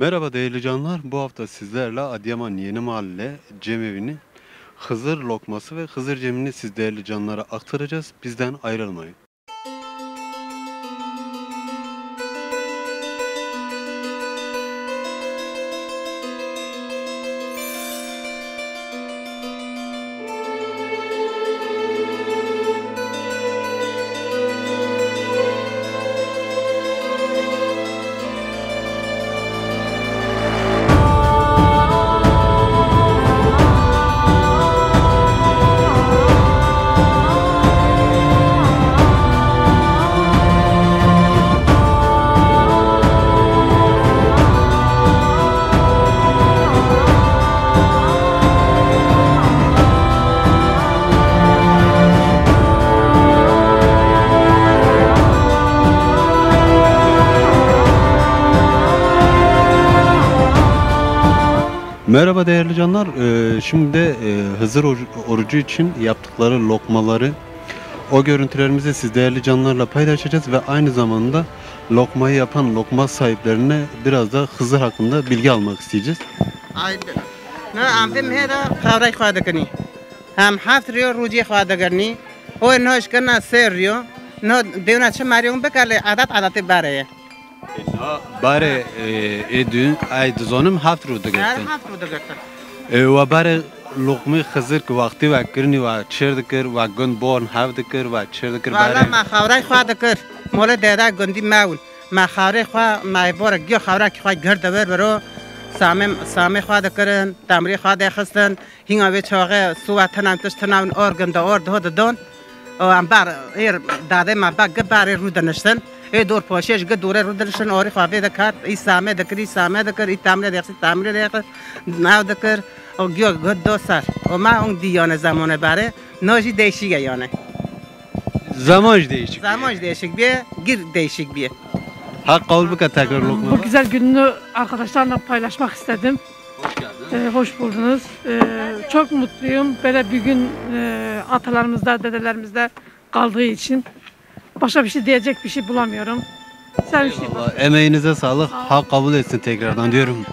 Merhaba değerli canlar. Bu hafta sizlerle Adıyaman Yeni Mahalle Cemevi'nin Hızır lokması ve Hızır Cemini siz değerli canlara aktaracağız. Bizden ayrılmayın. Merhaba değerli canlar. Şimdi de Hızır orucu için yaptıkları lokmaları, o görüntülerimizi siz değerli canlarla paylaşacağız ve aynı zamanda lokmayı yapan lokma sahiplerine biraz da Hızır hakkında bilgi almak isteyeceğiz. نه آمدیم هیدا خبرای خواهد کنی هم 7 ریو روزی خواهد کنی او نهش کنه 3 ریو نه دیونا چه مریون بکله عادت باره Bare edün ay dizonum haft ruda هر gerten. 7 رو دگرتن Ve bare lokma Hızır ki vakti ve kirni ve çerdikir ve gün born havdikir ve çerdikir والا bare. ما خبرای خواهد کر مول دیدا گندی ماون ما خبرای خواه ما بار گیو خبرای که خواه گرد بر برو سامه خواهد کرن تمری خواهد خستن هنگا به چاقه سوات تنام تش تنام اور گنده اور ده دون و ام بار ایر داده ما با گب بار رو دنشتن ای دور پوشش گد دوره رو دنشتن اوری خواه دکات ای سامه دکر ای تمری دکر ناو دکر و گیو گد دو سر و ما اون دیانه زمانه باره ناجی دیشیگه یانه Zaman değişik. Zaman değişik bir, gir değişik bir. Hak kabul bika tekrar Bu lokma. güzel gününü arkadaşlarla paylaşmak istedim. Hoş geldin. Hoş buldunuz. Çok mutluyum. Böyle bir gün atalarımızda, dedelerimizde kaldığı için. Başka bir şey diyecek bir şey bulamıyorum. Sen bir şey Eyvallah. Emeğinize sağlık. Hak kabul etsin tekrardan diyorum.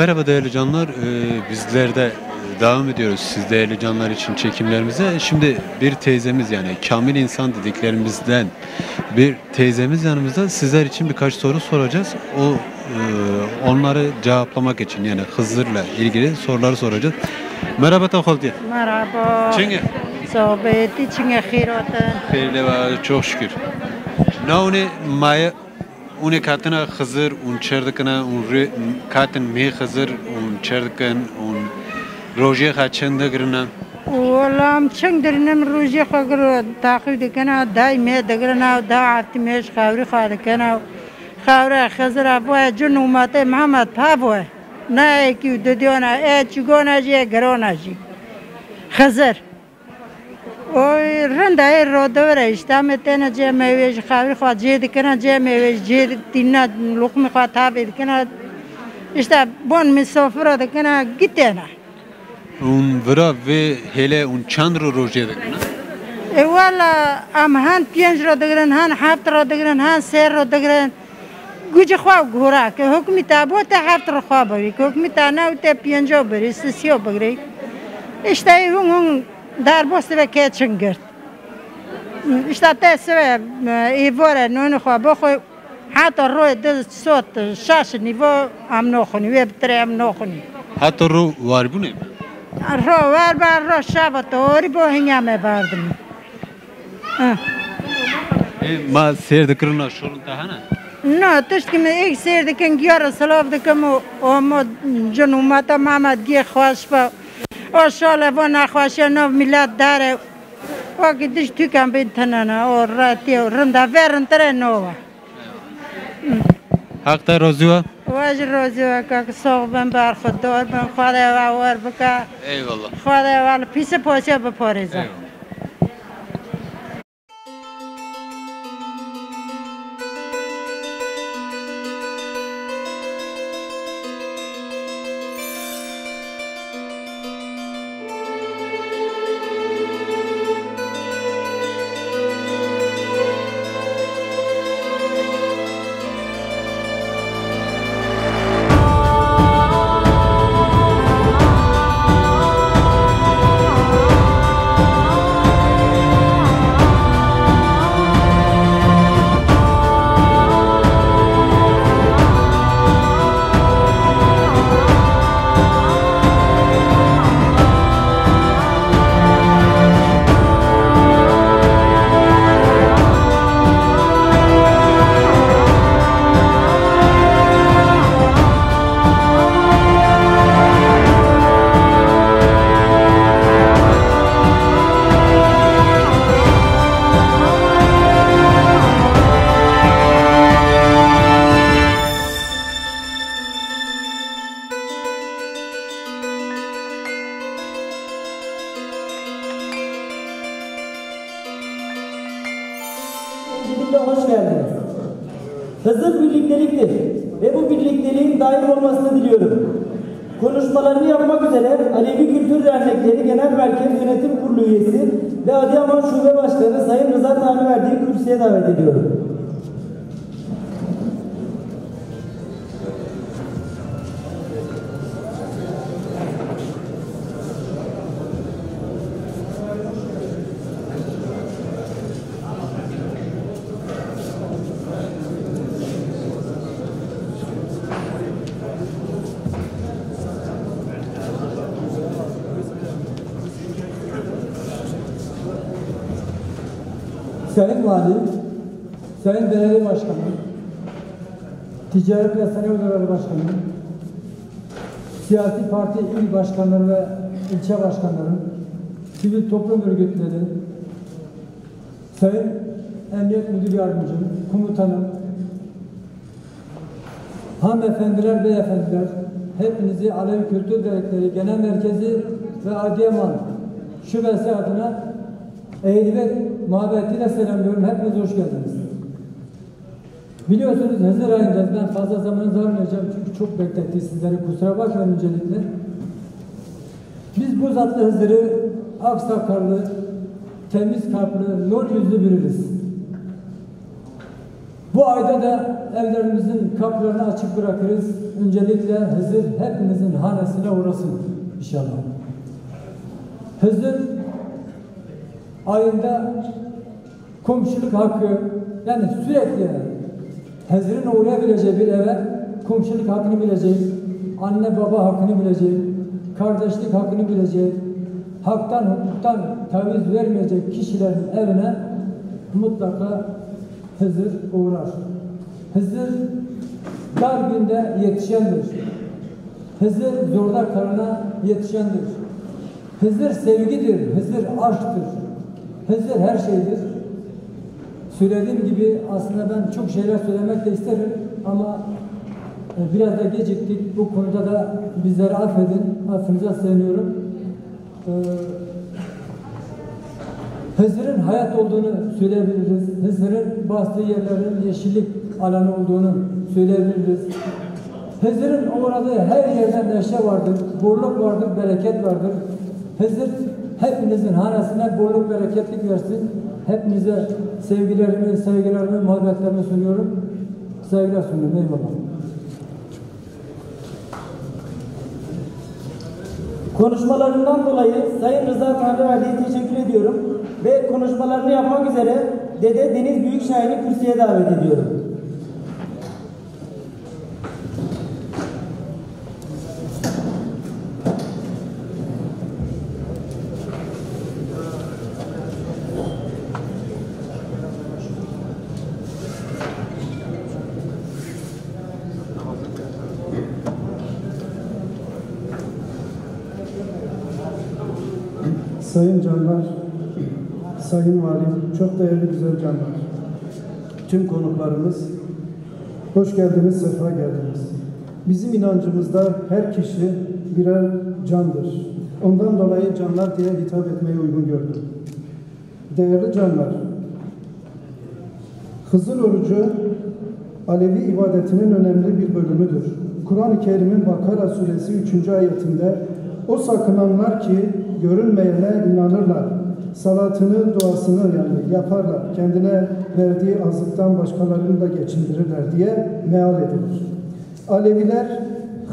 Merhaba değerli canlar. Bizler de devam ediyoruz siz değerli canlar için çekimlerimize. Şimdi bir teyzemiz yani kamil insan dediklerimizden bir teyzemiz yanımızda. Sizler için birkaç soru soracağız. Onları cevaplamak için yani Hızır'la ilgili soruları soracağız. Merhaba Takolti. Merhaba. Çenge. Sohbeti çinge khirotun. Hayırlı ve çok şükür. Ne maya une katına Hızır, un çerdikana, un katın mi Hızır, un çerdikan, un roje kaçında girna. Olam çeng derinim roji khagro takip dikana day me degrana da afti meş khavri khadikana khavra Hızır bu cun umate Muhammed pabo. Ne ki dediona çigona je garona ji. Hızır. Oy renda rodore işte metene je meveş khavri khad je dikana je meveş je dinna lokmi khad tabi dikana işte bon misafir dikana gitena. Un vira ve hele un chandro roje dikana. Valla am han pięć rodegren han haft rodegren han ser rodegren guje khwa gora ke hukmi tabot haft khwa bari hukmi tana ute pięć bari sisiyo bagri işte hun darbost ve keçingert işte tesve ivore non khwa bo khwa hatta roy de sot şaş nivo am nokhni ve tre am nokhni Hatta ro var bu ne? ro var bar ro şabat ori bo hingame bardım. Ma serdikirna şorun tahana. No, tishki me ek serdikin gyara salavdikim o mo junumata Muhammad gi khwashpa. O şale bu nakhwasha no millet dare. O ki dish tükam bin tanana o rati rında verin tere nova. Hakta rozuva. Waj rozu ka soğben bar khodor ben khada var baka. Eyvallah. Khada var pise poça be poreza. Eyvallah. Hoş geldiniz. Hızır birlikteliktir ve bu birlikteliğin daim olmasını diliyorum. Konuşmalarını yapmak üzere Alevi Kültür Dernekleri Genel Merkez Yönetim Kurulu üyesi ve Adıyaman Şube Başkanı Sayın Rıza Tanrıverdi'yi kürsüye davet ediyorum. Sayın Valim, Sayın Belediye Başkanı, Ticaret ve Sanayi Odaları Başkanı, siyasi parti il başkanları ve ilçe başkanları, sivil toplum örgütleri, Sayın Emniyet Müdür Yardımcım, komutanım, hanımefendiler, beyefendiler, hepinizi Alevi Kültür Dernekleri Genel Merkezi ve Adıyaman Şubesi adına eğri ve muhabbetiyle selamlıyorum. Hepiniz hoş geldiniz. Biliyorsunuz Hızır ayındayız. Ben fazla zamanınızı almayacağım çünkü çok bekletti sizleri. Kusura bakmayın öncelikle. Biz bu zatlı Hızır'ı aksakallı, temiz kalpli, nur yüzlü biliriz. Bu ayda da evlerimizin kapılarını açık bırakırız. Öncelikle Hızır hepimizin hanesine uğrasın inşallah. Hızır ayında komşuluk hakkı, yani sürekli Hızır'ın uğrayabileceği bir eve komşuluk hakkını bileceği, anne baba hakkını bileceği, kardeşlik hakkını bileceği, haktan hukuktan taviz vermeyecek kişilerin evine mutlaka Hızır uğrar. Hızır dar günde yetişendir. Hızır zorda karına yetişendir. Hızır sevgidir, Hızır aşktır. Hızır her şeydir. Söylediğim gibi aslında ben çok şeyler söylemek de isterim ama biraz da geciktik. Bu konuda da bizleri affedin. Affınıza sığınıyorum. Hızır'ın hayat olduğunu söyleyebiliriz. Hızır'ın bastığı yerlerin yeşillik alanı olduğunu söyleyebiliriz. Hızır'ın uğradığı her yerden neşe vardır, bolluk vardır, bereket vardır. Hızır hepinizin hanesine bolluk, bereketlik versin. Hepinize sevgilerimi, saygılarımı, muhabbetlerimi sunuyorum. Saygılar sunuyorum. Eyvallah. Konuşmalarından dolayı Sayın Rıza Tanrıverdi'ye teşekkür ediyorum ve konuşmalarını yapmak üzere Dede Deniz Büyükşahin'i kürsüye davet ediyorum. Sayın canlar, sayın valim, çok değerli güzel canlar, tüm konuklarımız, hoş geldiniz, sefa geldiniz. Bizim inancımızda her kişi birer candır. Ondan dolayı canlar diye hitap etmeyi uygun gördüm. Değerli canlar, Hızır orucu Alevi ibadetinin önemli bir bölümüdür. Kur'an-ı Kerim'in Bakara suresi 3. ayetinde o sakınanlar ki görünmeyene inanırlar, salatını, duasını yani yaparlar, kendine verdiği azlıktan başkalarını da geçindirirler diye meal edilir. Aleviler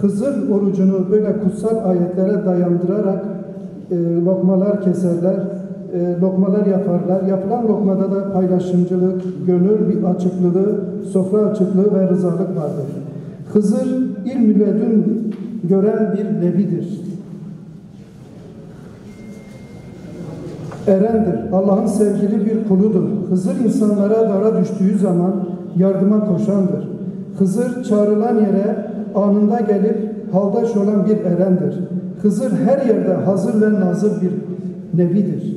Hızır orucunu böyle kutsal ayetlere dayandırarak lokmalar keserler, lokmalar yaparlar. Yapılan lokmada da paylaşımcılık, gönül bir açıklığı, sofra açıklığı ve rızalık vardır. Hızır ilm-i ledün gören bir nebidir. Erendir. Allah'ın sevgili bir kuludur. Hızır insanlara dara düştüğü zaman yardıma koşandır. Hızır çağrılan yere anında gelip haldaş olan bir erendir. Hızır her yerde hazır ve nazır bir nebidir.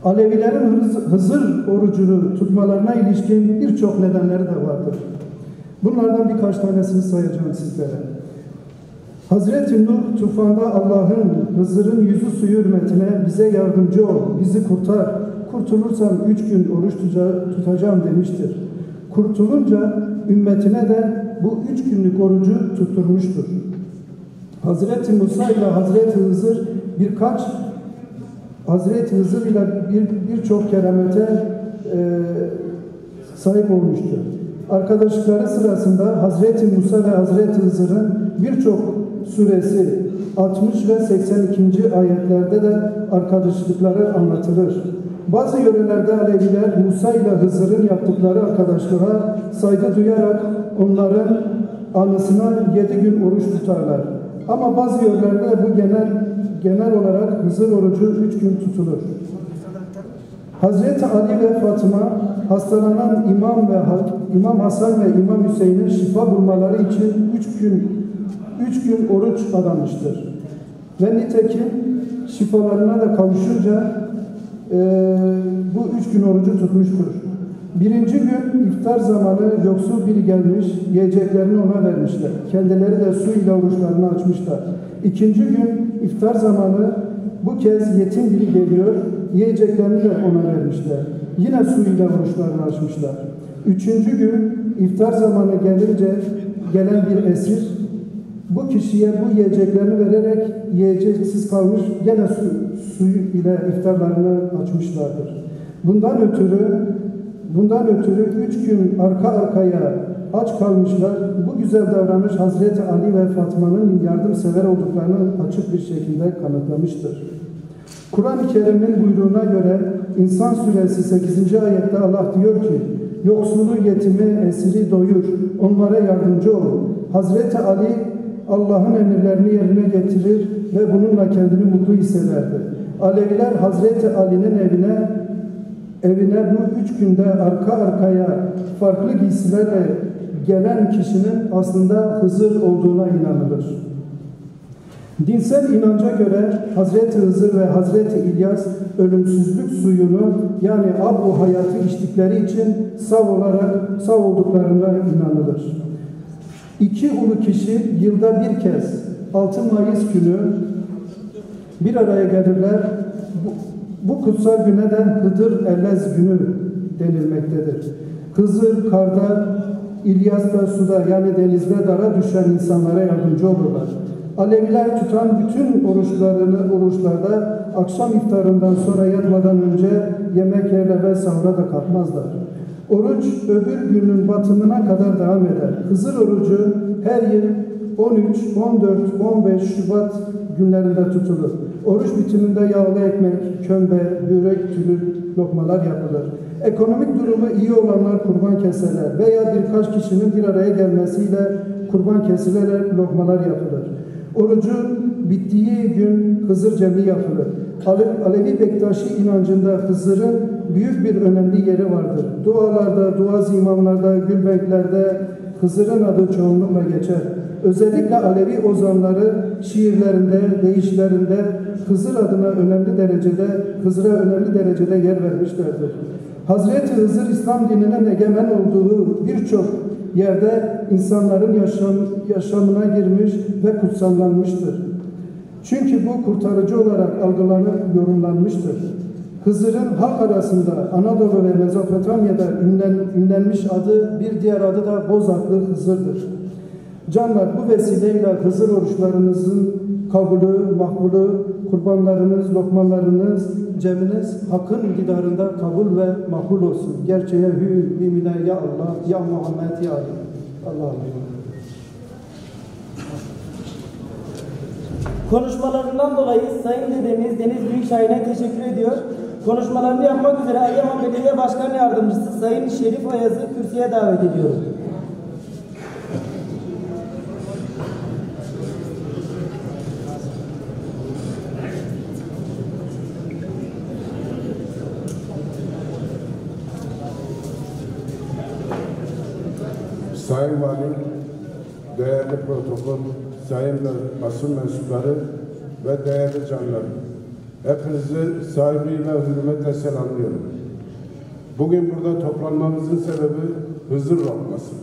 Alevilerin Hızır orucunu tutmalarına ilişkin birçok nedenleri de vardır. Bunlardan birkaç tanesini sayacağım sizlere. Hazreti Nuh tufanda Allah'ın Hızır'ın yüzü suyu hürmetine bize yardımcı ol, bizi kurtar. Kurtulursam 3 gün oruç tutacağım demiştir. Kurtulunca ümmetine de bu 3 günlük orucu tutturmuştur. Hazreti Musa ile Hazreti Hızır Hızır ile birçok keramete sahip olmuştur. Arkadaşlıkları sırasında Hazreti Musa ve Hazreti Hızır'ın birçok suresi 60 ve 82. ayetlerde de arkadaşlıkları anlatılır. Bazı yörelerde Aleviler Musa ile Hızır'ın yaptıkları arkadaşlığa saygı duyarak onların anısına 7 gün oruç tutarlar. Ama bazı yörelerde bu genel olarak Hızır orucu 3 gün tutulur. Hazreti Ali ve Fatıma hastalanan İmam Hasan ve İmam Hüseyin'in şifa bulmaları için 3 gün oruç adamıştır. Ve nitekim şifalarına da kavuşunca bu 3 gün orucu tutmuştur. Birinci gün iftar zamanı yoksul biri gelmiş, yiyeceklerini ona vermişler. Kendileri de su ile oruçlarını açmışlar. İkinci gün iftar zamanı bu kez yetim biri geliyor, yiyeceklerini de ona vermişler. Yine su ile oruçlarını açmışlar. Üçüncü gün iftar zamanı gelince gelen bir esir, bu kişiye bu yiyeceklerini vererek yiyeceksiz kalmış, gene su ile iftarlarını açmışlardır. Bundan ötürü Bundan ötürü 3 gün arka arkaya aç kalmışlar. Bu güzel davranış Hazreti Ali ve Fatma'nın yardımsever olduklarını açık bir şekilde kanıtlamıştır. Kur'an-ı Kerim'in buyruğuna göre İnsan Suresi 8. ayette Allah diyor ki, yoksulu, yetimi, esiri doyur, onlara yardımcı ol. Hazreti Ali Allah'ın emirlerini yerine getirir ve bununla kendini mutlu hissederdi. Aleviler Hazreti Ali'nin evine bu 3 günde arka arkaya farklı giysilerle gelen kişinin aslında Hızır olduğuna inanılır. Dinsel inanca göre Hazreti Hızır ve Hazreti İlyas ölümsüzlük suyunu yani ab-u hayatı içtikleri için sağ olduklarına inanılır. İki ulu kişi yılda bir kez 6 Mayıs günü bir araya gelirler. Bu kutsal güne de Hıdır Ellez günü denilmektedir. Hızır karda, İlyas da suda yani denizde dara düşen insanlara yardımcı olurlar. Aleviler tutan bütün oruçlarda akşam iftarından sonra yatmadan önce yemek yerler ve sahura da kalkmazlar. Oruç öbür günün batımına kadar devam eder. Hızır orucu her yıl 13, 14, 15 Şubat günlerinde tutulur. Oruç bitiminde yağlı ekmek, kömbe, börek türü lokmalar yapılır. Ekonomik durumu iyi olanlar kurban keserler veya birkaç kişinin bir araya gelmesiyle kurban kesilerek lokmalar yapılır. Orucun bittiği gün Hızır Cemi yapılır. Alevi Bektaşi inancında Hızır'ın büyük bir önemli yeri vardır. Dualarda, duaz imamlarda, gülbenklerde Hızır'ın adı çoğunlukla geçer. Özellikle Alevi ozanları şiirlerinde, deyişlerinde Hızır'a önemli derecede yer vermişlerdir. Hazreti Hızır İslam dininin egemen olduğu birçok yerde insanların yaşamına girmiş ve kutsallanmıştır. Çünkü bu kurtarıcı olarak algılanıp yorumlanmıştır. Hızır'ın halk arasında Anadolu ve Mezopotamya'da ünlenmiş adı, bir diğer adı da Bozatlı Hızır'dır. Canlar, bu vesileyle Hızır oruçlarınızın kabulü, makbulü, kurbanlarınız, lokmalarınız, ceminiz hakkın iktidarında kabul ve makbul olsun. Gerçeğe hü, mimine ya Allah, ya Muhammed, ya Ali. Allah'a emanet. Konuşmalarından dolayı Sayın Dedemiz Deniz Büyükşahin'e teşekkür ediyor. Konuşmalarını yapmak üzere Adıyaman Belediye Başkan Yardımcısı Sayın Şerif Ayaz'ı kürsüye davet ediyorum. Sayın Valim, değerli protokol, sayın basın mensupları ve değerli canlar, hepinizi saygıyla, hürmetle selamlıyorum. Bugün burada toplanmamızın sebebi Hızır lokması.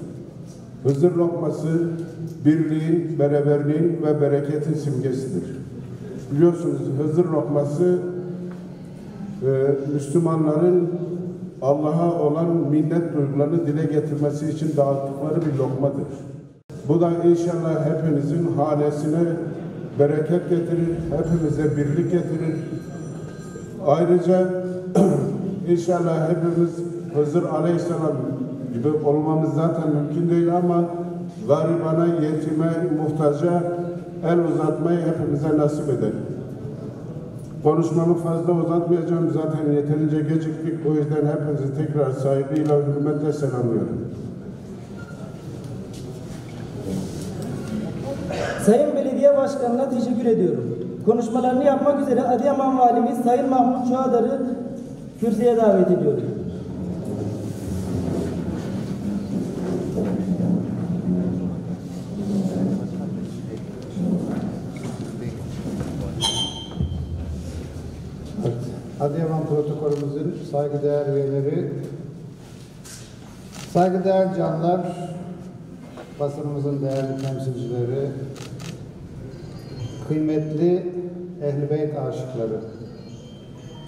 Hızır lokması birliğin, beraberliğin ve bereketin simgesidir. Biliyorsunuz Hızır lokması Müslümanların Allah'a olan minnet duygularını dile getirmesi için dağıttıkları bir lokmadır. Bu da inşallah hepinizin hanesine bereket getirir, hepimize birlik getirir. Ayrıca inşallah hepimiz Hızır Aleyhisselam gibi olmamız zaten mümkün değil ama garibana, yetime, muhtaca el uzatmayı hepimize nasip eder. Konuşmamı fazla uzatmayacağım. Zaten yeterince geciktik. O yüzden hepinizi tekrar saygıyla, hürmetle selamlıyorum. Sayın Belediye Başkanı'na teşekkür ediyorum. Konuşmalarını yapmak üzere Adıyaman Valimiz Sayın Mahmut Çağdar'ı kürsüye davet ediyorum. Adıyaman protokolümüzün saygıdeğer üyeleri, saygıdeğer canlar, basınımızın değerli temsilcileri, kıymetli Ehl-i Beyt aşıkları.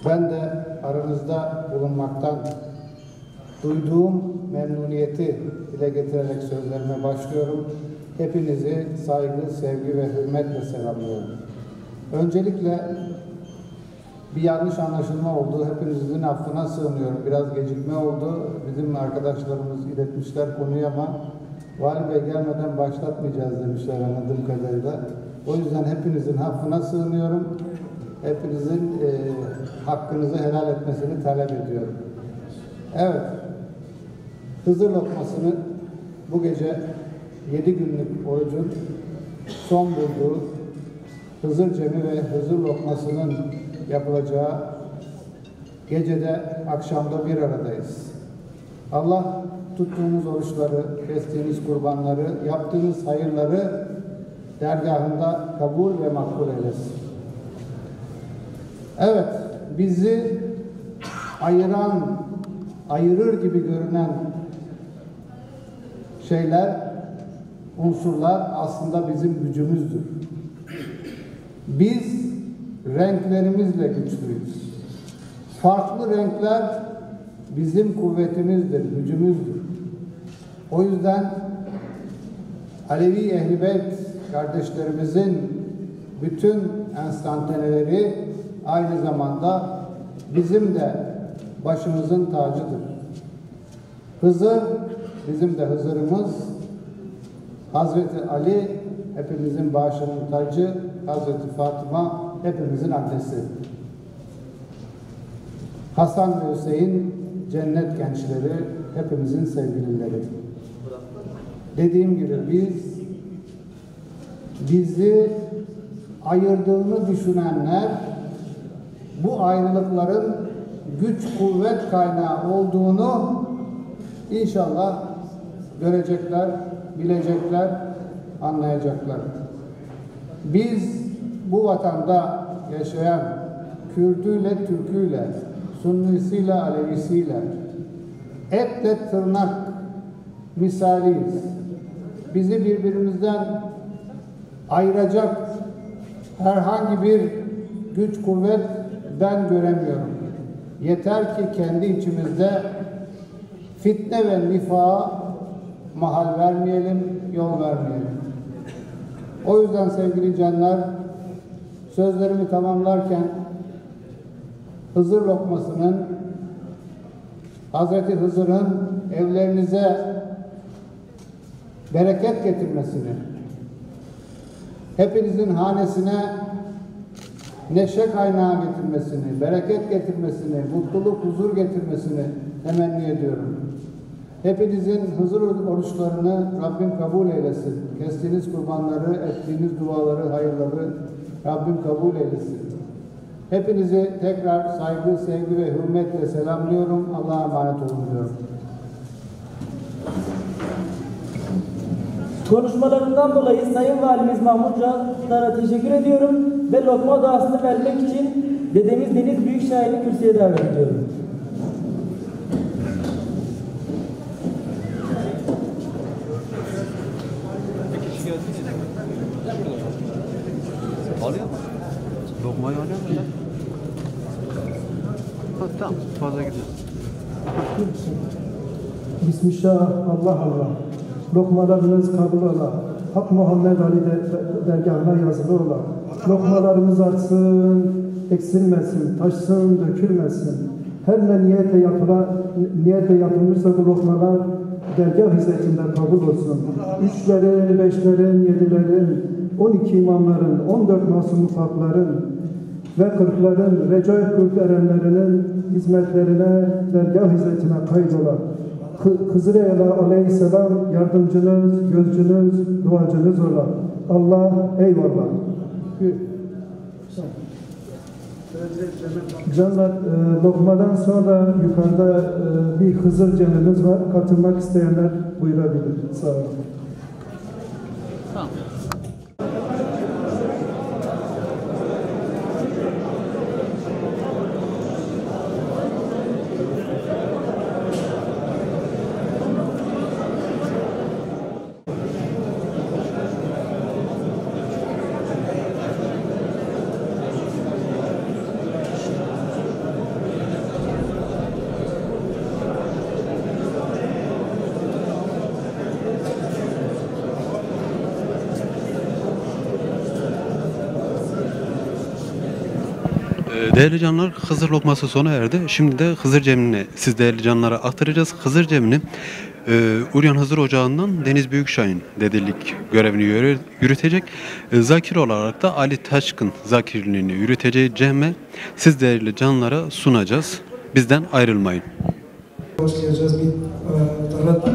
Ben de aranızda bulunmaktan duyduğum memnuniyeti dile getirerek sözlerime başlıyorum. Hepinizi saygı, sevgi ve hürmetle selamlıyorum. Öncelikle bir yanlış anlaşılma oldu. Hepinizin affına sığınıyorum. Biraz gecikme oldu. Bizim arkadaşlarımız iletmişler konuyu ama Vali Bey gelmeden başlatmayacağız demişler anladığım kadarıyla. O yüzden hepinizin affına sığınıyorum. Hepinizin hakkınızı helal etmesini talep ediyorum. Evet, Hızır lokmasını bu gece 7 günlük orucun son bulduğu Hızır Cemi ve Hızır lokmasının yapılacağı gecede, akşamda bir aradayız. Allah tuttuğunuz oruçları, kestiğiniz kurbanları, yaptığınız hayırları dergahında kabul ve makbul eylesin. Evet, bizi ayırır gibi görünen şeyler, unsurlar aslında bizim gücümüzdür. Biz renklerimizle güçlüyüz. Farklı renkler bizim kuvvetimizdir, gücümüzdür. O yüzden Alevi Ehl-i Beyt kardeşlerimizin bütün enstantaneleri aynı zamanda bizim de başımızın tacıdır. Hızır, bizim de Hızır'ımız. Hazreti Ali hepimizin başının tacı, Hazreti Fatıma hepimizin annesi. Hasan ve Hüseyin cennet gençleri, hepimizin sevgilileri. Dediğim gibi bizi ayırdığını düşünenler bu ayrılıkların güç kuvvet kaynağı olduğunu inşallah görecekler, bilecekler, anlayacaklar. Biz bu vatanda yaşayan Kürdüyle, Türküyle, Sunnisiyle, Alevisiyle etle tırnak misaliyiz. Bizi birbirimizden ayıracak herhangi bir güç kuvvet ben göremiyorum. Yeter ki kendi içimizde fitne ve nifağa mahal vermeyelim, yol vermeyelim. O yüzden sevgili canlar, sözlerimi tamamlarken Hızır lokmasının Hazreti Hızır'ın evlerinize bereket getirmesini, hepinizin hanesine neşe kaynağı getirmesini, bereket getirmesini, mutluluk, huzur getirmesini temenni ediyorum. Hepinizin Hızır oruçlarını Rabbim kabul eylesin. Kestiğiniz kurbanları, ettiğiniz duaları, hayırları Rabbim kabul eylesin. Hepinizi tekrar saygı, sevgi ve hürmetle selamlıyorum. Allah'a emanet olun diyorum. Konuşmalarından dolayı Sayın Valimiz Mahmut Canlar'a teşekkür ediyorum ve lokma duasını vermek için dedemiz Deniz Büyükşahin'i kürsüye davet ediyorum. Alıyor mu? Lokmayı alıyor mu? Tamam, fazla gidiyor. Bismillah, Allah Allah. Lokmalarınız kabul ola. Hak Muhammed Ali dergahına yazılı ola. Lokmalarımız artsın, eksilmesin, taşsın, dökülmesin. Her ne niyetle yapılmışsa bu lokmalar dergah hizmetinde kabul olsun. 3'lerin, 5'lerin, 7'lerin, 12 imamların, 14 masumlukların ve 40'ların, Recai Kurt erenlerinin hizmetlerine, dergah hizmetine kaydola. Hızır Aleyhisselam yardımcınız, gözcünüz, duacınız ola. Allah eyvallah. Canlar, lokmadan sonra yukarıda bir Hızır cemimiz var. Katılmak isteyenler buyurabilir. Sağ olun. Tamam. Değerli canlar, Hızır lokması sona erdi. Şimdi de Hızır Cemini siz değerli canlara aktaracağız. Hızır Cemini Uryan Hızır Ocağı'ndan Deniz Büyükşahin dedelik görevini yürütecek. Zakir olarak da Ali Taşkın zakirliğini yürüteceği Cem'e siz değerli canlara sunacağız. Bizden ayrılmayın. Başlayacağız bir tarat.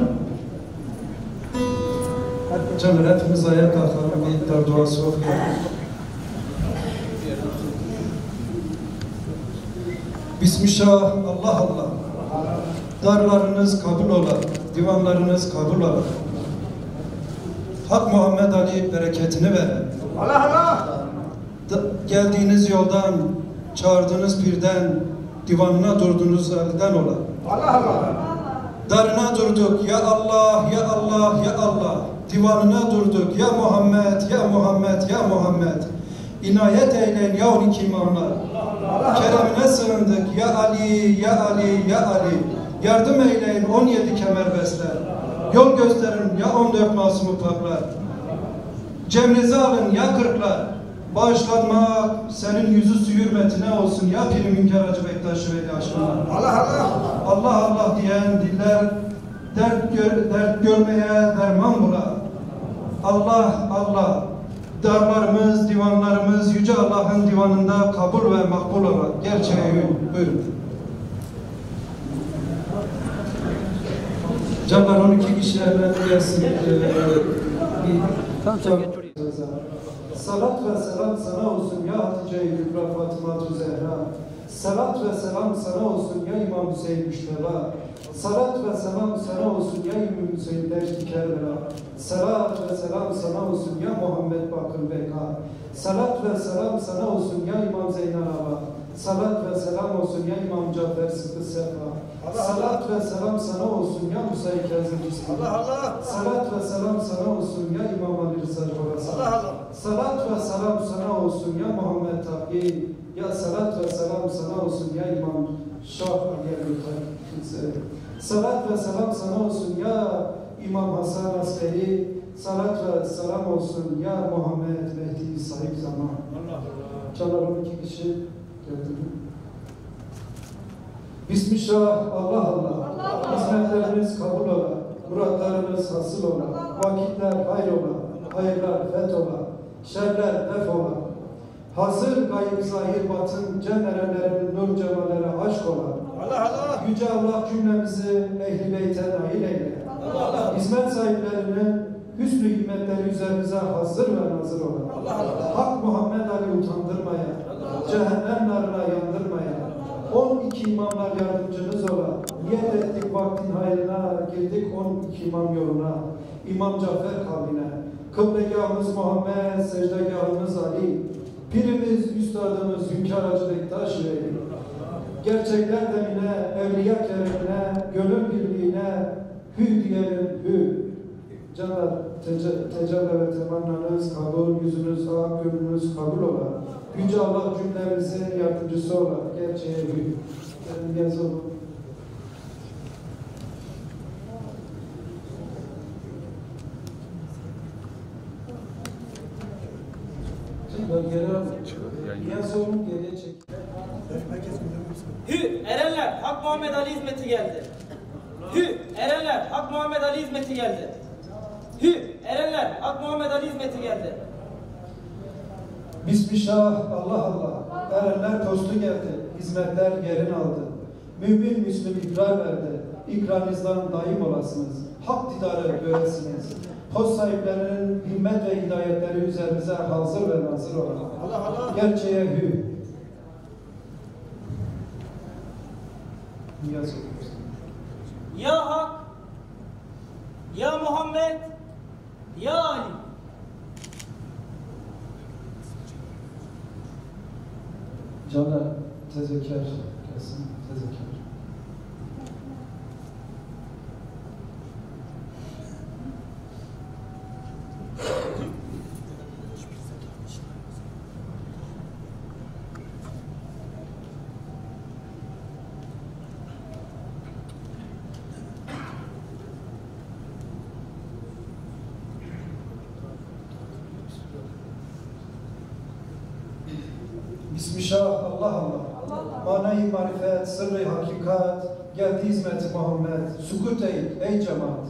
Canlar hepimiz ayağa kalkalım, bir dar duası okuyalım. Bismillah, Allah Allah. Darlarınız kabul ola, divanlarınız kabul ola. Hak Muhammed Ali bereketini ver. Allah Allah. Geldiğiniz yoldan, çağırdığınız birden, divanına durduğunuz elden ola. Allah Allah. Darına durduk ya Allah, ya Allah, ya Allah. Divanına durduk ya Muhammed, ya Muhammed, ya Muhammed. İnayet eyleyin ya 12 imamlar. Keremine sığındık ya Ali, ya Ali, ya Ali. Yardım eyleyin 17 kemerbestler. Yol gösterin ya 14 masumu paklar. Cemrinizi alın ya kırklar. Bağışlanmak senin yüzü su hürmetine olsun ya Pir Münker Hacı Bektaş Veli aşkına. Allah Allah. Allah Allah diyen diller dert görmeye derman bula. Allah Allah. Darlarımız, divanlarımız Yüce Allah'ın divanında kabul ve makbul ola. Gerçeği buyurun. Canlar 12 kişi hemen gelsin. Salat ve selam sana olsun ya Hatice-i Kübra Fatıma-tu Zehra. Salat ve selam sana olsun ya İmam Hüseyin Müşteba. Salat ve selam sana olsun ya İmam Hüseyin Deşti Kerbela. Salat ve selam sana olsun ya Muhammed Bakır Beka. Salat ve selam sana olsun ya İmam Zeynel Aba. Salat ve selam olsun ya İmam Cafer Sıkkı Sefa. Salat ve selam sana olsun ya Musa-i Kazım Cismi. Salat ve selam sana olsun ya İmam Ali Rıza Corasan. Salat ve selam sana olsun ya Muhammed Tabi. Ya salat ve selam sana olsun ya İmam Şah Ali Ebu Salat ve selam sana olsun ya İmam Hasan Askeri. Salat ve selam olsun ya Muhammed Mehdi sahip zaman. Canlar 12 kişi geldi. Bismillah, Allah Allah. Hizmetlerimiz kabul ola, muratlarımız hasıl ola, vakitler hayır ola, hayırlar feth ola, şerler def ola. Hazır gayb zahir batın cennerelerinin nur cemalere aşk ola. Allah Allah. Yüce Allah cümlemizi ehli beyte nail eyle. Allah Allah. Hizmet sahiplerinin hüsnü himmetleri üzerimize hazır ve nazır ola. Allah Allah. Hak Muhammed Ali utandırmaya, cehennem narına yandırmaya. 12 imamlar yardımcınız ola. Niyet ettik vaktin hayrına, girdik 12 imam yoluna. İmam Cafer kavmine. Kıblegahımız Muhammed, secdegahımız Ali. Pirimiz, üstadımız Hünkar Hacı Bektaş Veli. Gerçekler demine, evliya keremine, gönül birliğine hü diyelim hü. Canlar, tecelli ve temannanız kabul, yüzünüz hak, gönlünüz kabul ola. Yüce Allah cümlemizin yardımcısı ola. Gerçeğe hü. Yaz olun. Geriye çek. Hü erenler Hak Muhammed Ali hizmeti geldi. Hü erenler Hak Muhammed Ali hizmeti geldi. Hü erenler Hak Muhammed Ali hizmeti geldi. Bismillah, Allah Allah. Erenler tostu geldi. Hizmetler yerini aldı. Mümin Müslüm ikrar verdi. İkranınızdan daim olasınız. Hak didarı göresiniz. Post sahiplerinin himmet ve hidayetleri üzerimize hazır ve nazır olan. Allah Allah. Gerçeğe hü. Ya Hak, ya Muhammed, ya Ali. Canlar tezekker gelsin. Tezekker. Bismillah, Allah Allah. Manayı marifet, sırrı hakikat, geldi hizmeti Muhammed. Sukut ey cemaat.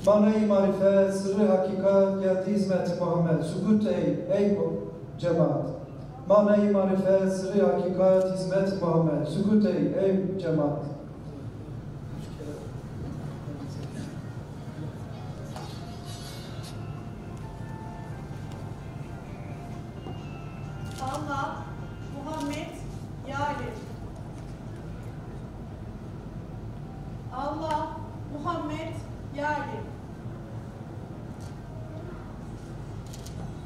Manayı marifet, sırrı hakikat, geldi hizmeti Muhammed. Sukut ey cemaat. Manayı marifet, sırrı hakikat, hizmeti Muhammed. Sukut ey cemaat. Allah, Muhammed, Ya Ali. Allah, Muhammed, Ya Ali.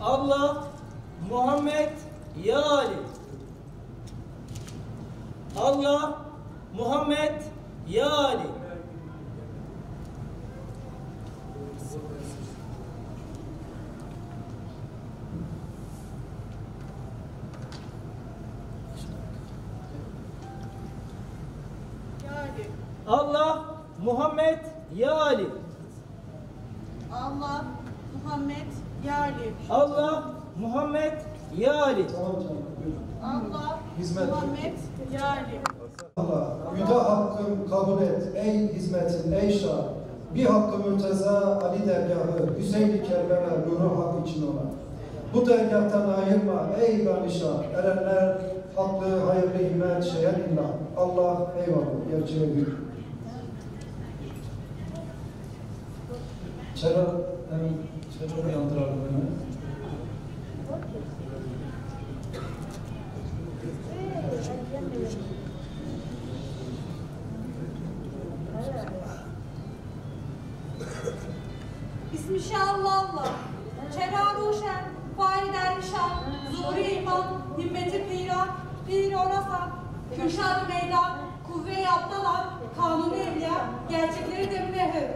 Allah, Muhammed, Ya Ali. Allah, Muhammed, Ya Ali. Allah, Muhammed, Ya Ali. Allah, Muhammed, Ya Ali. Allah, Muhammed, Ya Ali. Allah, Muhammed, Ya Ali. Allah, yüce hakkım kabul et, ey hizmetin, ey şah. Bir hakkı mürteza Ali dergahı, Hüseyin-i Kerbela nuru hak için olan. Bu dergahtan ayırma, ey ganişah, erenler, haklı, hayırlı himmet, şeyen illah. Allah, eyvallah, gerçeğe büyük. Çera uyandıralım beni. Bismillahirrahmanirrahim. Çera Ruşen, Fahri Dervişan, Zuhri İmam, Himmeti Pira, Pir Orasan, Kürşad-ı Meydan, Kuvve-i Abdallah, Kanuni Evliya, gerçekleri de mühür.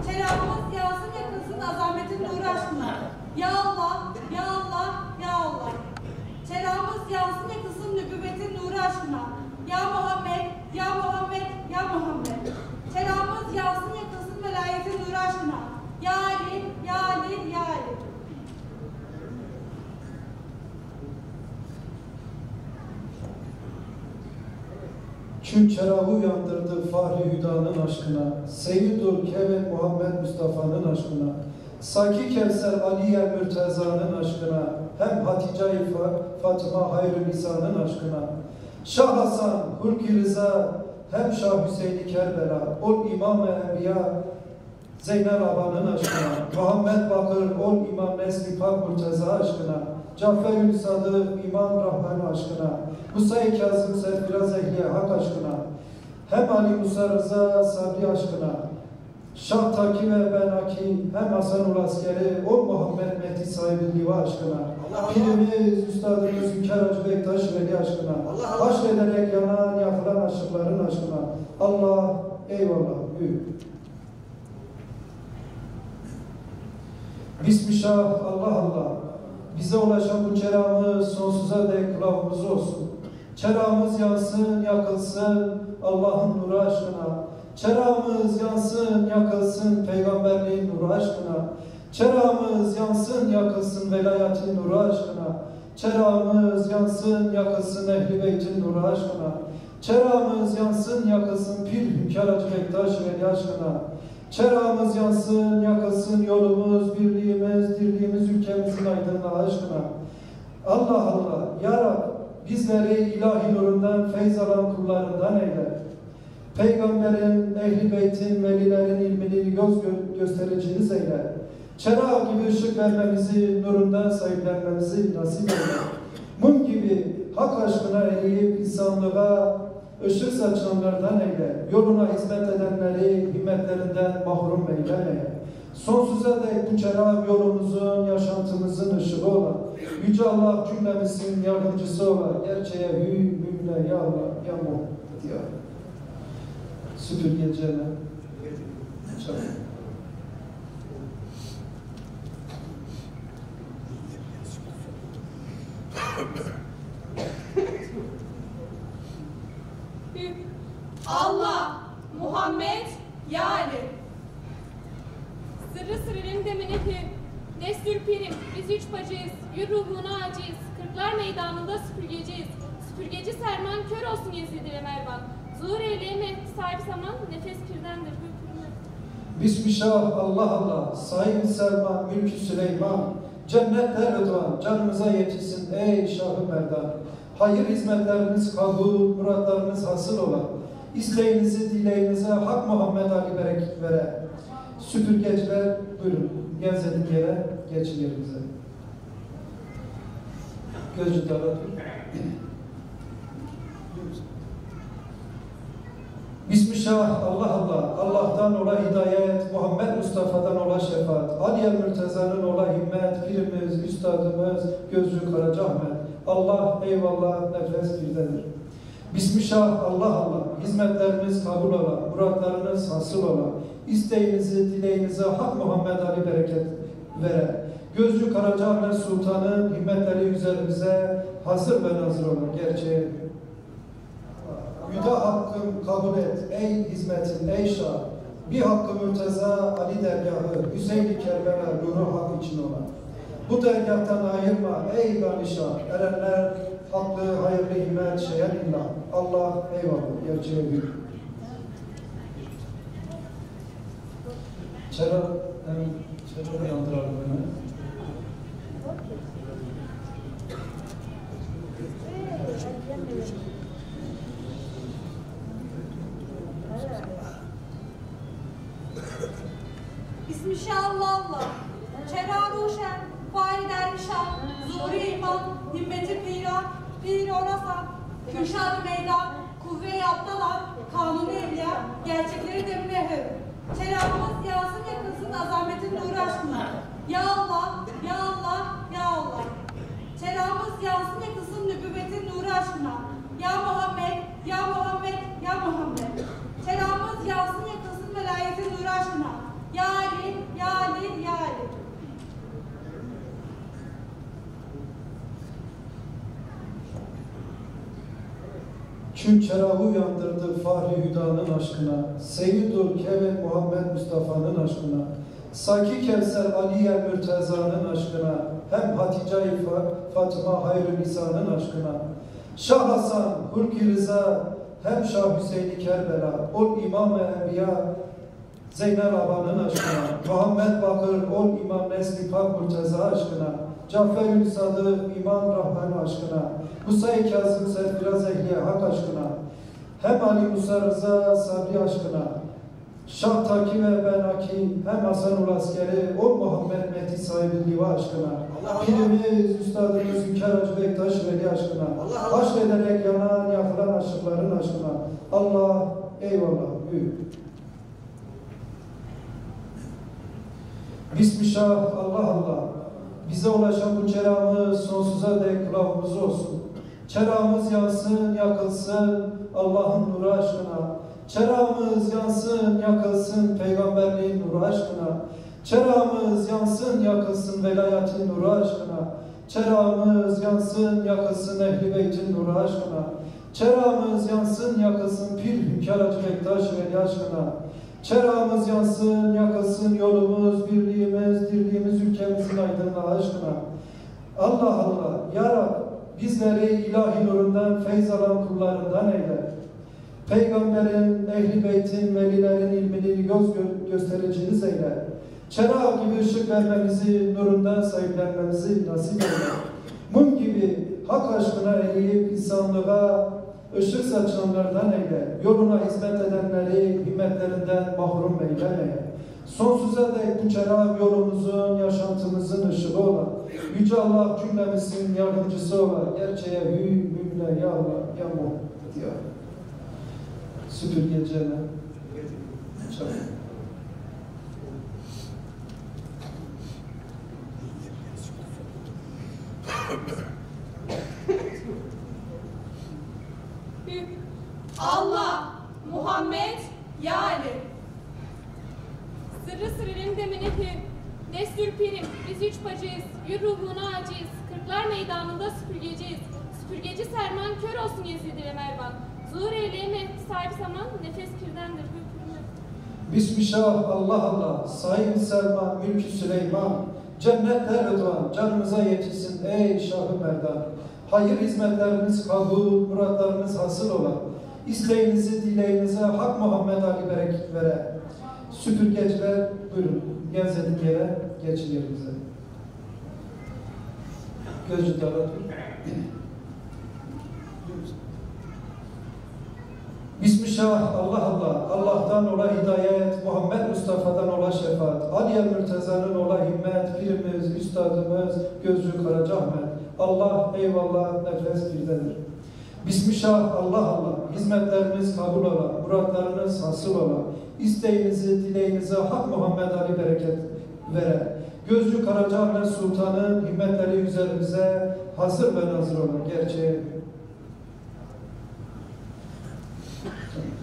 Çeramız yansın yakınsın azametin nuru aşkına. Ya Allah, Ya Allah, Ya Allah. Çeramız yansın yakınsın nübüvvetin nuru aşkına. Ya Muhammed, Ya Muhammed, Ya Muhammed. Çeramız yansın yakınsın velayetin nuru aşkına. Ya Ali, Ya Ali, Ya Ali. Kim çerağı uyandırdı Fahri Hüda'nın aşkına, Seyyidül Kevin Muhammed Mustafa'nın aşkına, Saki Kevser Aliye Mürteza'nın aşkına, hem Hatice-i Fatıma Hayrü Nisa'nın aşkına, Şah Hasan Hulki Rıza, hem Şah Hüseyin-i Kerbela, ol İmam-ı Enbiya Zeynel Aba'nın aşkına, Muhammed Bakır, ol İmam Nesli Pak Mürteza aşkına, Cafer-ül Sadık, İmam Rahman aşkına, Musa-i Kazım Serfiraz Ehliye Hak aşkına, hem Ali Musa Rıza Sabri aşkına, Şah Taki ve Ben Aki, hem Hasan-ul Askeri, o Muhammed Mehdi sahibi Liva aşkına, Pirimiz, Üstadımız Hünkar Hacı Bektaş Veli aşkına, haşrederek yanan, yakılan aşıkların aşkına, Allah, eyvallah, büyük. Bismillah, Allah Allah. Bize ulaşan bu çeramız sonsuza dek kılavuz olsun. Çeramız yansın, yakılsın Allah'ın nuru aşkına. Çeramız yansın, yakılsın peygamberliğin nuru aşkına. Çeramız yansın, yakılsın velayetin nuru aşkına. Çeramız yansın, yakılsın Ehl-i Beyt'in nuru aşkına. Çeramız yansın, yakılsın Pir Hünkar Hacı Bektaş Veli aşkına. Çeramız yansın, yakılsın yolumuz, birliğimiz, dirliğimiz ülkemizin aydınlığı aşkına. Allah Allah, Ya Rab, bizleri ilahi nurundan, feyz alan kullarından eyle. Peygamberin, Ehl-i Beyt'in, velilerin ilmini göstericiniz eyle. Çırağı gibi ışık vermemizi, nurundan sahiplenmemizi nasip eyle. Mum gibi hak aşkına eriyip insanlığa ışık saçanlardan eyle. Yoluna hizmet edenleri himmetlerinden mahrum eyleme. Sonsuza dek bu çırağı yolumuzun, yaşantımızın ışığı olan, Yüce Allah cümlemizin yardımcısı olan, gerçeğe hümle ya Allah, ya Muhammed ya. Süpürgecene. Allah, Muhammed, Ya Ali. Sırrı sırrının demineki, Destur pirim, biz üç bacıyız, yür ruhuna aciz, Kırklar meydanında süpürgeciyiz. Süpürgeci Serman, kör olsun Yezid ile Mervan. Zuhur eyleyeme, sahibi zaman, nefes pirdendir. Bismillah, Allah Allah, Said Selman, Mülkü Süleyman, cennetler rıdvan, canımıza yetişsin ey Şah-ı Merdan. Hayır hizmetleriniz kabul, muratlarınız hasıl ola. İsteğinizi, dileğinize Hak Muhammed Ali bereket vere. Süpürgeciler, buyurun, gezdik yere, geçin yerinize. Gözcü dağıtın. Bismillah, Allah Allah, Allah'tan ola hidayet, Muhammed Mustafa'dan ola şefaat, Aliye Mürteza'nın ola himmet, pirimiz, üstadımız, Gözcü Karacaahmet, Allah eyvallah, nefes birdedir. Bismillah, Allah Allah, hizmetleriniz kabul ola, muratlarınız hasıl ola, isteğinizi, dileğinize Hak Muhammed Ali bereket vere. Gözcü Karacaahmet Sultan'ın himmetleri üzerimize hazır ve nazır ola, gerçeği. Hüda hakkım kabul et, ey hizmetin, ey şah. Bir hakkı mürteza Ali dergahı, Hüseyin-i Kerbela nuru hak için olan. Bu dergahtan ayırma, ey gani şah. Erenler haklı, hayırlı himmet, şeyen illah. Allah eyvallah, gerçeğe büyük. Çerarı yandıralım hemen. Bismillahirrahmanirrahim. Çera Ruşen, Fahri Dervişan, Zuhri İman, Himmeti Pira, Pir Orasan, Kürşad-ı Meydan, Kuvve-i Abdallah, Kanuni Evliya, gerçekleri demine hır. Çeramız yağsın yakınsın azametin nuru aşkına. Ya Allah, Ya Allah, Ya Allah. Çeramız yağsın yakınsın nübüvvetin nuru aşkına. Ya Muhammed, Ya Muhammed, Ya Muhammed. Çeramız yağsın yakınsın velayetin nuru aşkına. Ya Ali, Ya Ali, Ya Ali. Çün çerağı uyandırdı Fahri Hüda'nın aşkına, Seyyidul Kevin Muhammed Mustafa'nın aşkına, Saki Kevser Aliye Mürteza'nın aşkına, hem Hatice-i Fatıma Hayrü Nisa'nın aşkına, Şah Hasan Hulki Rıza, hem Şah Hüseyin-i Kerbela, ol İmam-ı Enbiya Zeynel Aba'nın aşkına, Muhammed Bakır, ol İmam Nesli Pak Mürteza aşkına, Cafer-ül Sadık, İmam Rahman aşkına, Musa-i Kazım Serfiraz Ehliye Hak aşkına, hem Ali Musa Rıza Sabri aşkına, Şah Taki ve Ben Aki, hem Hasan-ul Askeri, ol Muhammed Mehdi sahibi Liva aşkına, Pirimiz, Üstadımız Hünkar Hacı Bektaş Veli aşkına, haşrederek yanan, yakılan aşıkların aşkına, Allah eyvallah, büyük. Bismillah, Allah Allah. Bize ulaşan bu çerağımız sonsuza dek kılavuz olsun. Çerağımız yansın, yakılsın Allah'ın nuru aşkına. Çerağımız yansın, yakılsın peygamberliğin nuru aşkına. Çerağımız yansın, yakılsın velayetin nuru aşkına. Çerağımız yansın, yakılsın Ehl-i Beyt'in nuru aşkına. Çerağımız yansın, yakılsın Pir Hünkar Hacı Bektaş Veli aşkına. Çerağımız yansın, yakılsın yolumuz, birliğimiz, dirliğimiz ülkemizin aydınlığı aşkına. Allah Allah, Ya Rab, bizleri ilahi nurundan, feyz alan kullarından eyle. Peygamberin, Ehl-i Beyt'in, velilerin ilmini göstericiniz eyle. Çerağı gibi ışık vermemizi, nurundan sahiplenmemizi nasip eyle. Mum gibi hak aşkına eğilip insanlığa ışık saçanlardan eyle, yoluna hizmet edenleri himmetlerinden mahrum eyleme. Sonsuza dek bu çerağı yolumuzun, yaşantımızın ışığı ola. Yüce Allah cümlemizin yardımcısı ola. Gerçeğe hümle ya Allah, ya Muhammed ya. Süpürgecene. Allah, Muhammed, Ya Ali. Sırrı sırrın demine pir, destur pirim, biz üç bacıyız, yür ruhuna aciz, Kırklar meydanında süpürgeciyiz. Süpürgeci Serman, kör olsun Yezid ile Mervan. Zuhur eyleyeme, sahibi zaman, nefes pirdendir. Bismillah, Allah Allah, Said Selman, Mülkü Süleyman, Cennetler Rıdvan canımıza yetişsin ey Şah-ı Merdan. Hayır hizmetleriniz kabul, muratlarınız hasıl ola. İsteğinizi, dileğinize Hak Muhammed Ali bereket vere. Süpürgeciler buyurun. Gezdik yere geçin yerinize. Gözcü dalat. Bismillah, Allah Allah, Allah'tan ola hidayet, Muhammed Mustafa'dan ola şefaat, Aliye Mürteza'nın ola himmet, pirimiz, üstadımız, Gözcü Karacaahmet, Allah eyvallah, nefes birdedir. Bismillah, Allah Allah, hizmetleriniz kabul ola, muratlarınız hasıl ola, isteğinizi, dileğinize Hak Muhammed Ali bereket vere. Gözcü Karacaahmet Sultan'ın himmetleri üzerimize hazır ve nazır ola, gerçeği. Yeah.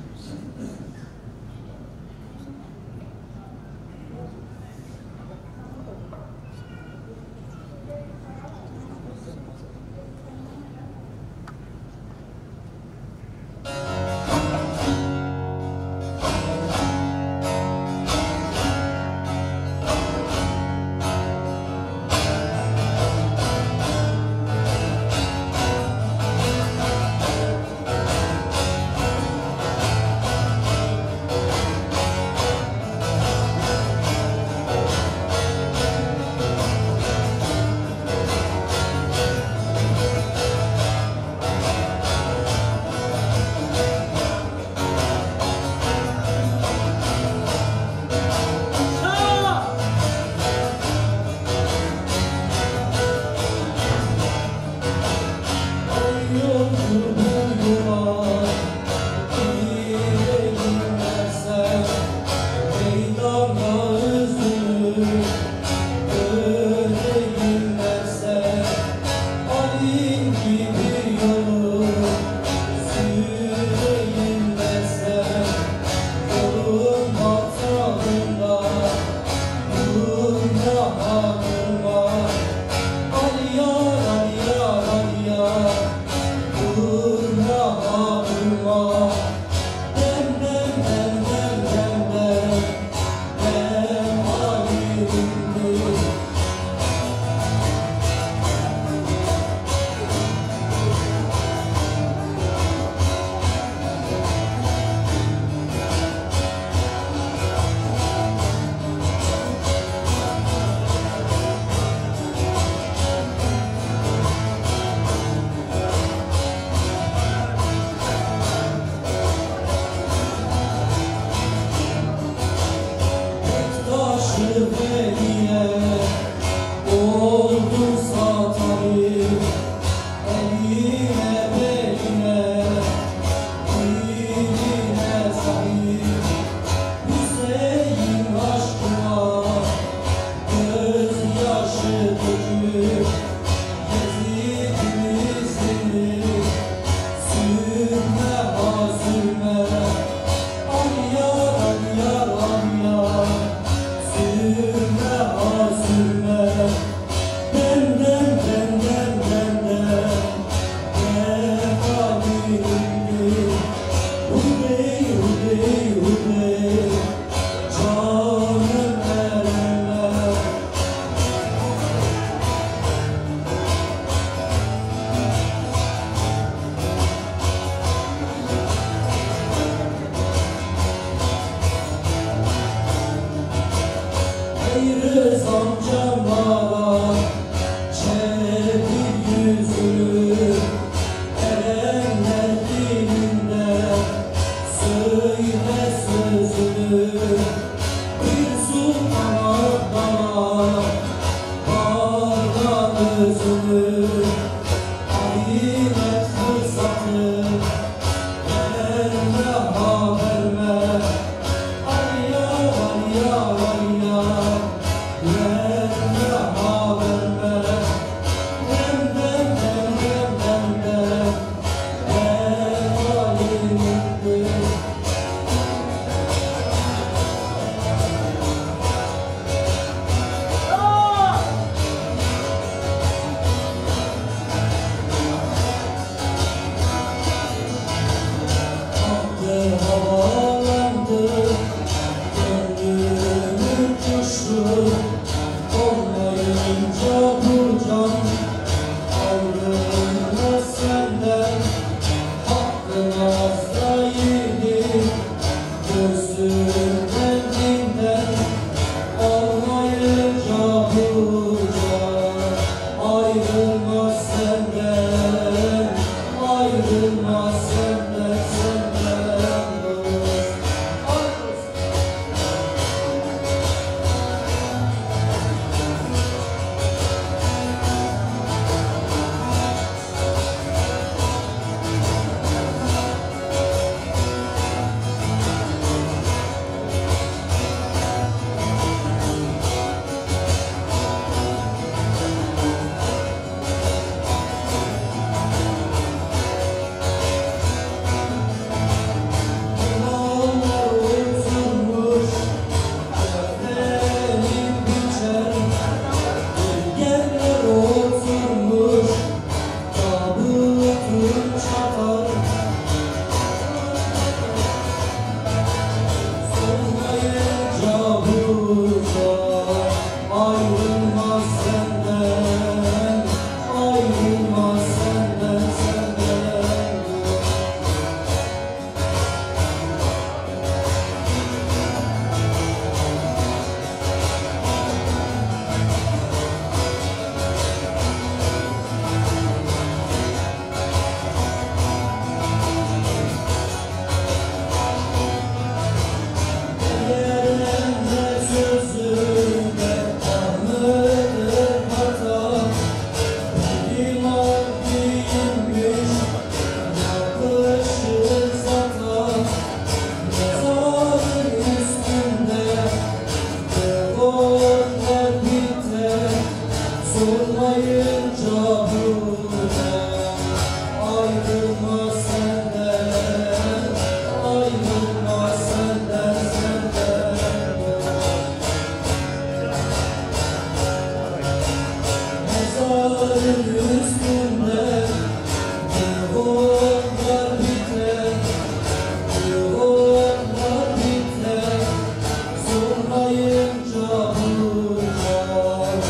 Bakmayınca bulacak,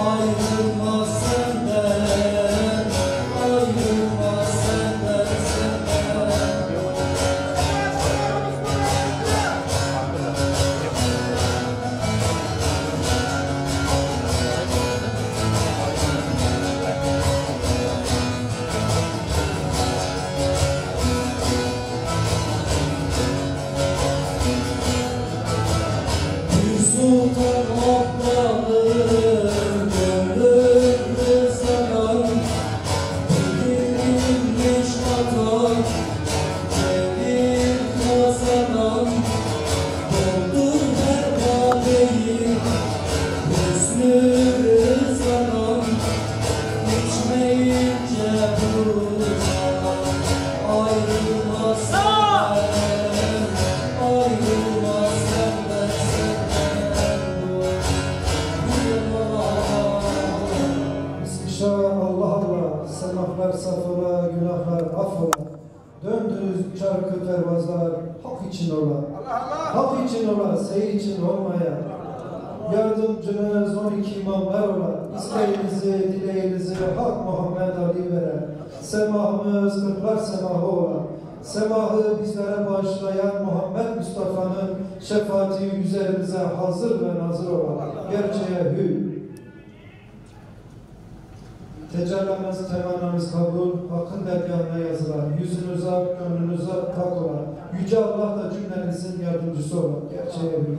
ayrılmaz senden, ayrılmaz senden, senden. Sultan ablalım, gönlümü saran, edilmiş vatan, celil kazanan, doldur her kadeyi, hüsnü rızanan, içmeyince bulacak, ayrılmaz senden, ayrılmaz senden, Allah Allah, semahlar safola, günahlar affola. Döndünüz çarkı pervazlar, hak için ola. Hak için ola, seyir için olmaya. Yardımcınız 12 imamlar ola. İsteğinizi, dileğinizi Hak Muhammed Ali vere. Semahımız kırklar semahı ola. Semahı bizlere bağışlayan Muhammed Mustafa'nın şefaati üzerimize hazır ve nazır ola. Gerçeğe hü. Tecellamız, temannamız kabul, hakkın dergahına yazılar. Yüzünüz ak, gönlünüz tak ola. Yüce Allah da cümlenizin yardımcısı ola. Gerçeğe hü.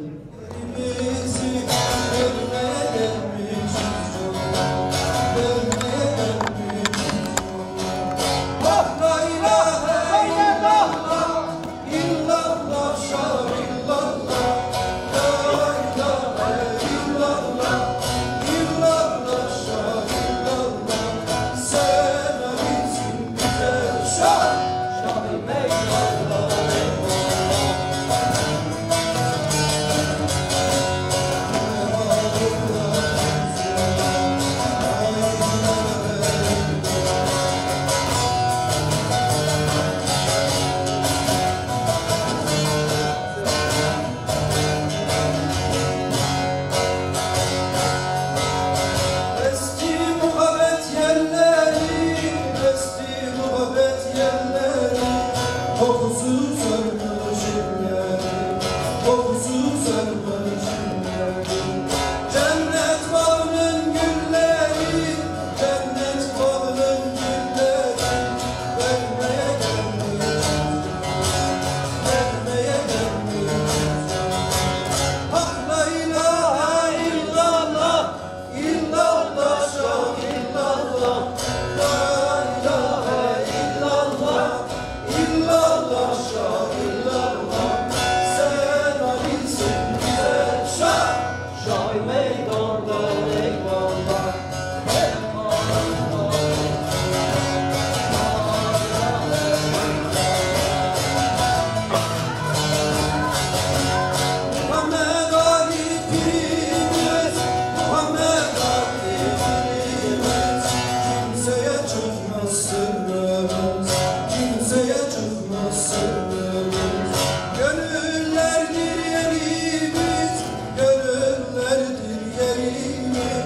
Gönüllerdir yerimiz, gönüllerdir yerimiz.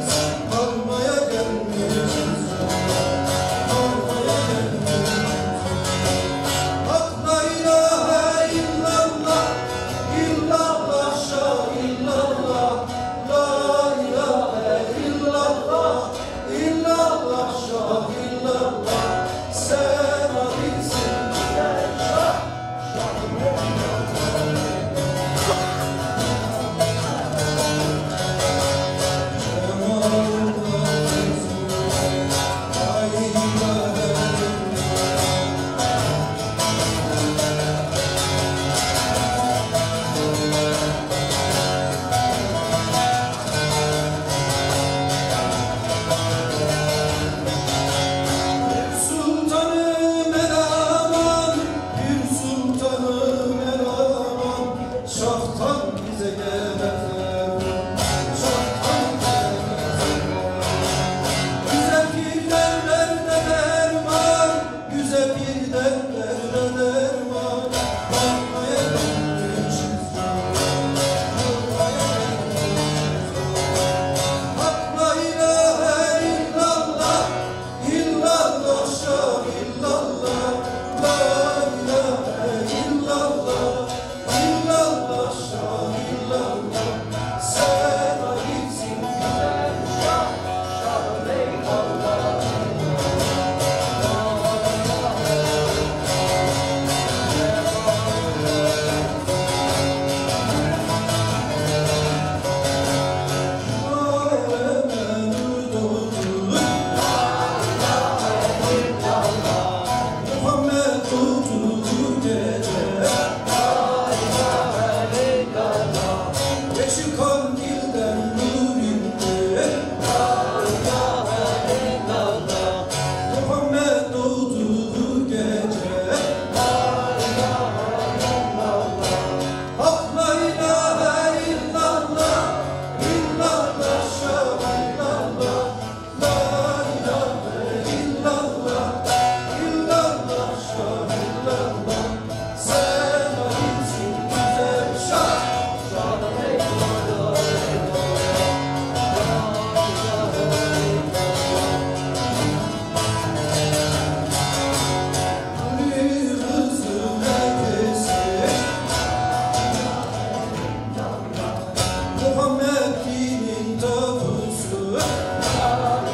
Muhammed dinin tapusu, la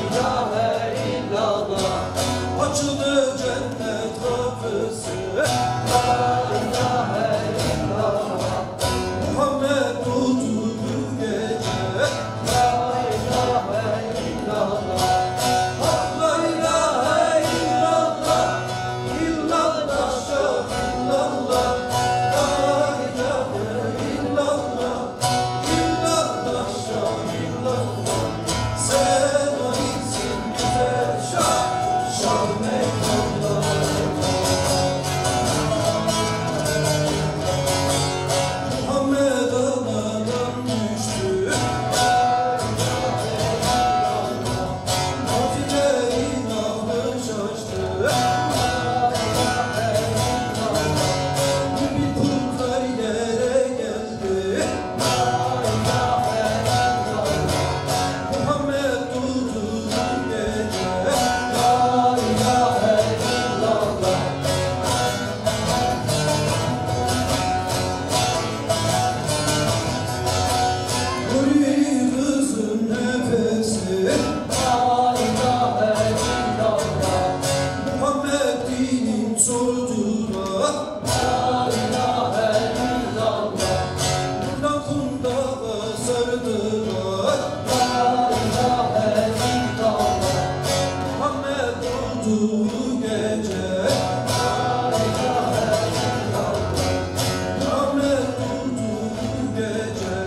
ilahe illallah. Açıldı cennet kapısı, la ilahe illallah. Muhammed doğdu bu gece, la ilahe illallah. La ilahe illallah, illallah şah illallah. La ilahe illallah, illallah şah illallah. Sen o isim güzel şah, şah meydanlar. Muhammed anadan düştü, nafilerin ahı şaştı. Bir kurtlar yere geldi, Muhammed durdu bu gece, la ilahe illallah. Huri kızın nefesi, la ilahe illallah. Muhammed dinin sordular, la ilahe illallah. Buradan kundağa sardılar, la ilahe illallah. Muhammed doğdu bu gece, la ilahe illallah. Muhammed doğdu bu gece,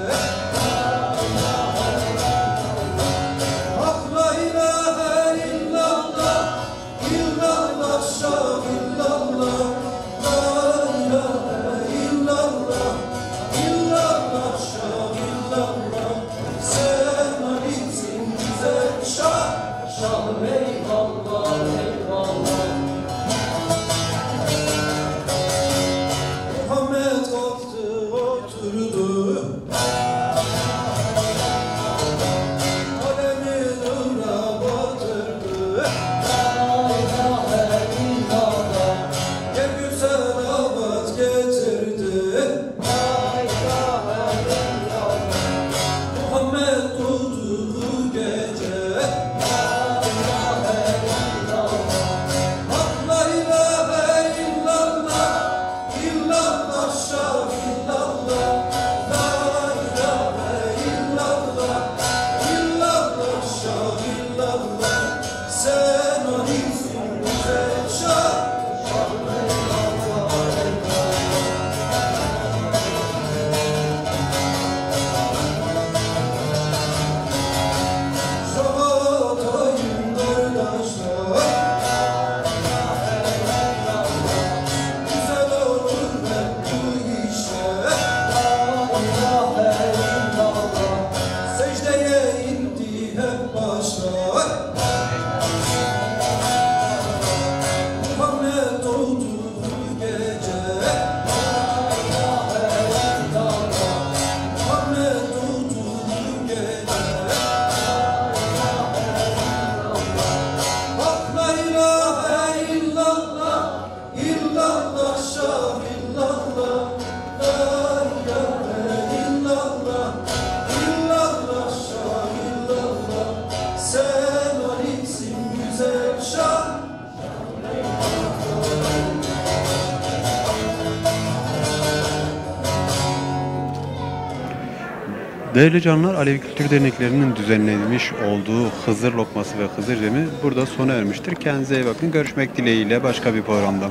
Hak la ilahe illallah, illallah şah illallah. La ilahe illallah, illallah şah illallah. Sen Haliksin güzel şah, şah eyvallah eyvallah. Muhammed kalktı oturdu, alemi nura batırdı, la ilahe illallah. Gel güzel avat getirdi, la ilahe illallah. Muhammed doğdu bu gece, la ilahe illallah. Hak la ilahe illallah, illallah şah illallah. La ilahe illallah, illallah şah illallah. Sen o isim güzel şah, şah eyvallah eyvallah. Şahatayım kardeşler, güzel olur hep bu işler, la ilahe illallah. Secdeye indi hep başlar, Muhammed doğdu bu gece, la ilahe illallah. Muhammed doğdu bu gece, la ilahe illallah. Hak la ilahe illallah, illallah şah illallah. La ilahe illallah, illallah şah illallah. Sen Haliksin güzel şah. Değerli canlar, Alevi Kültür Derneklerinin düzenlenmiş olduğu Hızır Lokması ve Hızır Cemi burada sona ermiştir. Kendinize iyi bakın. Görüşmek dileğiyle başka bir programda.